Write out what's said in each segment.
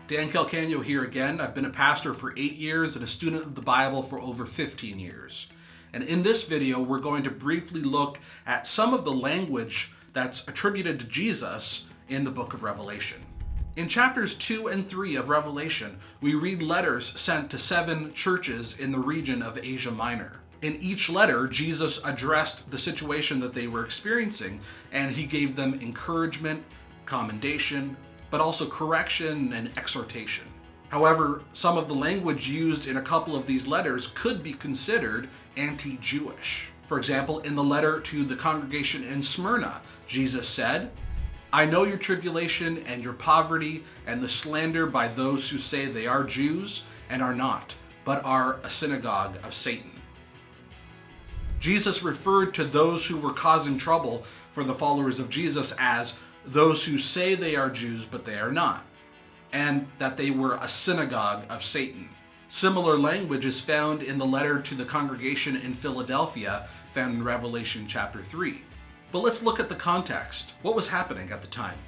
Dan Calcagno here again. I've been a pastor for 8 years and a student of the Bible for over 15 years. And in this video, we're going to briefly look at some of the language that's attributed to Jesus in the book of Revelation. In chapters 2 and 3 of Revelation, we read letters sent to 7 churches in the region of Asia Minor. In each letter, Jesus addressed the situation that they were experiencing, and he gave them encouragement, commendation, but also correction and exhortation. However, some of the language used in a couple of these letters could be considered anti-Jewish. For example, in the letter to the congregation in Smyrna, Jesus said, "I know your tribulation and your poverty and the slander by those who say they are Jews and are not, but are a synagogue of Satan." Jesus referred to those who were causing trouble for the followers of Jesus as those who say they are Jews but they are not, and that they were a synagogue of Satan. Similar language is found in the letter to the congregation in Philadelphia, found in Revelation chapter 3. But let's look at the context. What was happening at the time?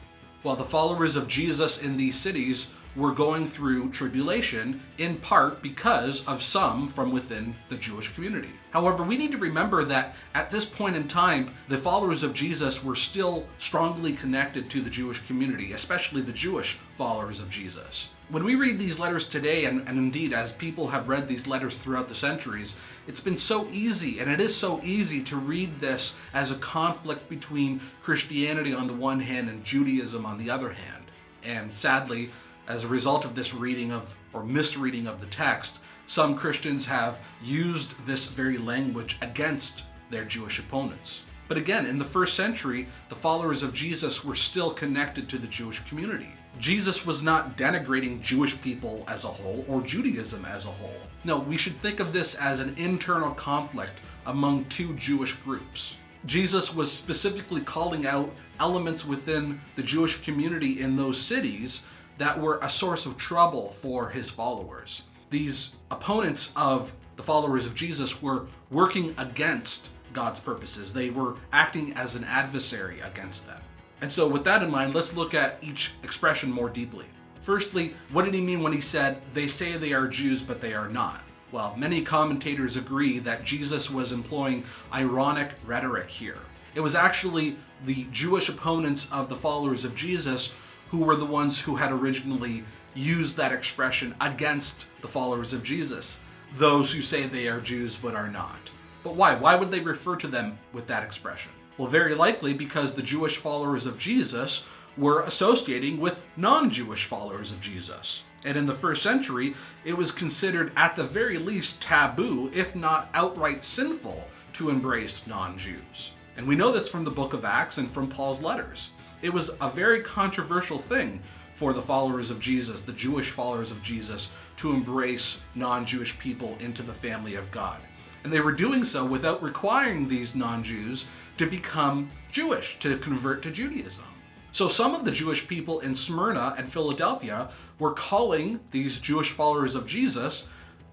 Well, the followers of Jesus in these cities were going through tribulation, in part because of some from within the Jewish community. However, we need to remember that at this point in time, the followers of Jesus were still strongly connected to the Jewish community, especially the Jewish followers of Jesus. When we read these letters today, and indeed as people have read these letters throughout the centuries, it's been so easy, and it is so easy to read this as a conflict between Christianity on the one hand and Judaism on the other hand. And sadly, as a result of this reading of, or misreading of the text, some Christians have used this very language against their Jewish opponents. But again, in the first century, the followers of Jesus were still connected to the Jewish community. Jesus was not denigrating Jewish people as a whole or Judaism as a whole. No, we should think of this as an internal conflict among two Jewish groups. Jesus was specifically calling out elements within the Jewish community in those cities that were a source of trouble for his followers. These opponents of the followers of Jesus were working against God's purposes. They were acting as an adversary against them. And so with that in mind, let's look at each expression more deeply. Firstly, what did he mean when he said, "They say they are Jews, but they are not"? Well, many commentators agree that Jesus was employing ironic rhetoric here. It was actually the Jewish opponents of the followers of Jesus who were the ones who had originally used that expression against the followers of Jesus. Those who say they are Jews but are not. But why? Why would they refer to them with that expression? Well, very likely because the Jewish followers of Jesus were associating with non-Jewish followers of Jesus. And in the first century, it was considered at the very least taboo, if not outright sinful, to embrace non-Jews. And we know this from the book of Acts and from Paul's letters. It was a very controversial thing for the followers of Jesus, the Jewish followers of Jesus, to embrace non-Jewish people into the family of God. And they were doing so without requiring these non-Jews to become Jewish, to convert to Judaism. So some of the Jewish people in Smyrna and Philadelphia were calling these Jewish followers of Jesus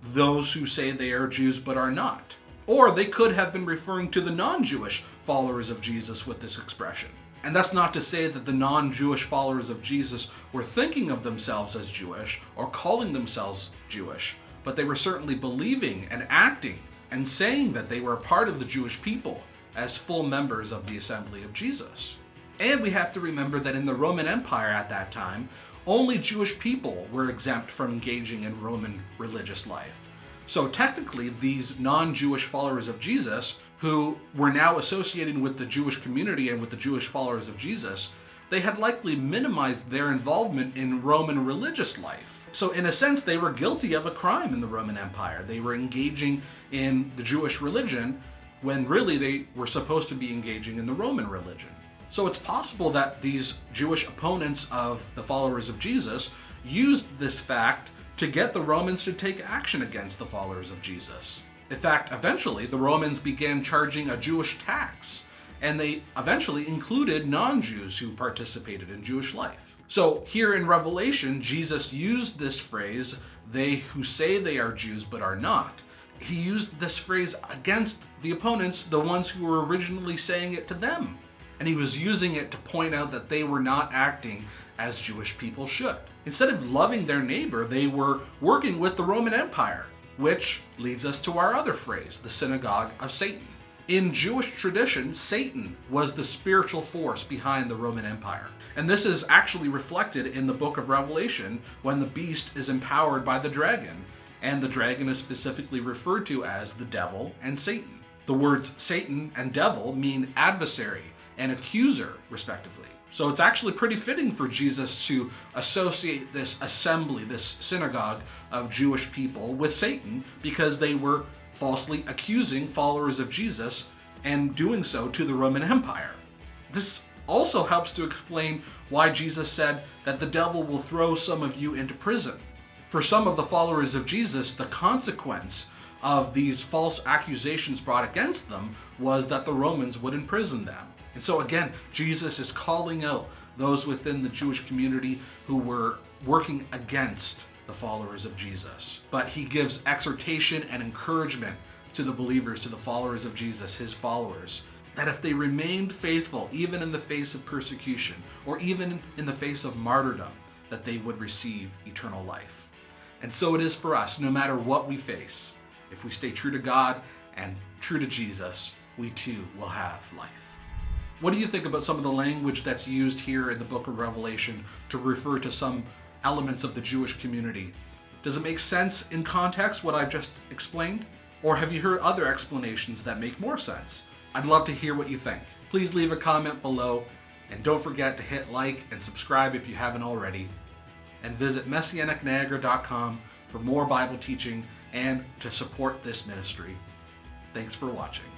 those who say they are Jews but are not. Or they could have been referring to the non-Jewish followers of Jesus with this expression. And that's not to say that the non-Jewish followers of Jesus were thinking of themselves as Jewish or calling themselves Jewish, but they were certainly believing and acting and saying that they were a part of the Jewish people as full members of the assembly of Jesus. And we have to remember that in the Roman Empire at that time, only Jewish people were exempt from engaging in Roman religious life. So technically, these non-Jewish followers of Jesus, who were now associating with the Jewish community and with the Jewish followers of Jesus, they had likely minimized their involvement in Roman religious life. So in a sense, they were guilty of a crime in the Roman Empire. They were engaging in the Jewish religion when really they were supposed to be engaging in the Roman religion. So it's possible that these Jewish opponents of the followers of Jesus used this fact to get the Romans to take action against the followers of Jesus. In fact, eventually the Romans began charging a Jewish tax, and they eventually included non-Jews who participated in Jewish life. So here in Revelation, Jesus used this phrase, "they who say they are Jews but are not." He used this phrase against the opponents, the ones who were originally saying it to them. And he was using it to point out that they were not acting as Jewish people should. Instead of loving their neighbor, they were working with the Roman Empire, which leads us to our other phrase, the synagogue of Satan. In Jewish tradition, Satan was the spiritual force behind the Roman Empire. And this is actually reflected in the book of Revelation when the beast is empowered by the dragon, and the dragon is specifically referred to as the devil and Satan. The words Satan and devil mean adversary and accuser, respectively. So it's actually pretty fitting for Jesus to associate this assembly, this synagogue of Jewish people with Satan, because they were falsely accusing followers of Jesus and doing so to the Roman Empire. This also helps to explain why Jesus said that the devil will throw some of you into prison. For some of the followers of Jesus, the consequence of these false accusations brought against them was that the Romans would imprison them. And so again, Jesus is calling out those within the Jewish community who were working against the followers of Jesus. But he gives exhortation and encouragement to the believers, to the followers of Jesus, his followers, that if they remained faithful, even in the face of persecution, or even in the face of martyrdom, that they would receive eternal life. And so it is for us, no matter what we face. If we stay true to God and true to Jesus, we too will have life. What do you think about some of the language that's used here in the book of Revelation to refer to some elements of the Jewish community? Does it make sense in context, what I've just explained? Or have you heard other explanations that make more sense? I'd love to hear what you think. Please leave a comment below, and don't forget to hit like and subscribe if you haven't already. And visit messianicniagara.com for more Bible teaching and to support this ministry. Thanks for watching.